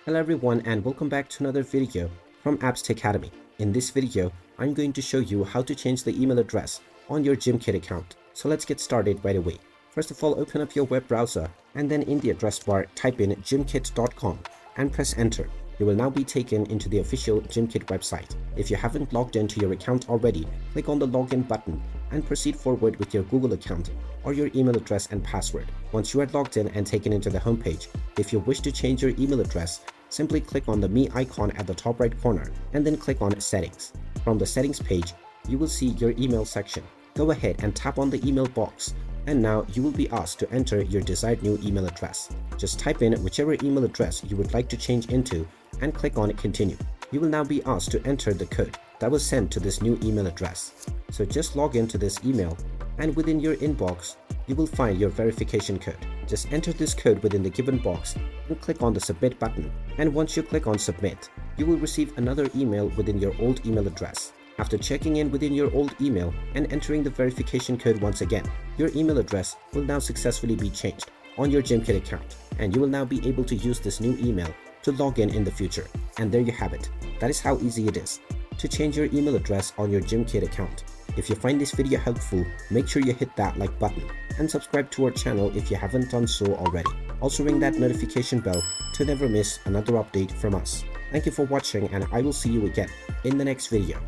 Hello everyone and welcome back to another video from Apps Academy. In this video, I'm going to show you how to change the email address on your Gimkit account. So let's get started right away. First of all, open up your web browser and then in the address bar, type in gimkit.com and press enter. You will now be taken into the official Gimkit website. If you haven't logged into your account already, click on the login button and proceed forward with your Google account or your email address and password. Once you are logged in and taken into the homepage, if you wish to change your email address, simply click on the Me icon at the top right corner and then click on Settings. From the Settings page, you will see your email section. Go ahead and tap on the email box, and now you will be asked to enter your desired new email address. Just type in whichever email address you would like to change into and click on Continue. You will now be asked to enter the code that was sent to this new email address. So just log into this email and within your inbox, you will find your verification code. Just enter this code within the given box and click on the Submit button. And once you click on Submit, you will receive another email within your old email address. After checking in within your old email and entering the verification code once again, your email address will now successfully be changed on your Gimkit account, and you will now be able to use this new email to log in the future. And there you have it. That is how easy it is to change your email address on your Gimkit account. If you find this video helpful, make sure you hit that like button and subscribe to our channel if you haven't done so already. Also ring that notification bell to never miss another update from us. Thank you for watching and I will see you again in the next video.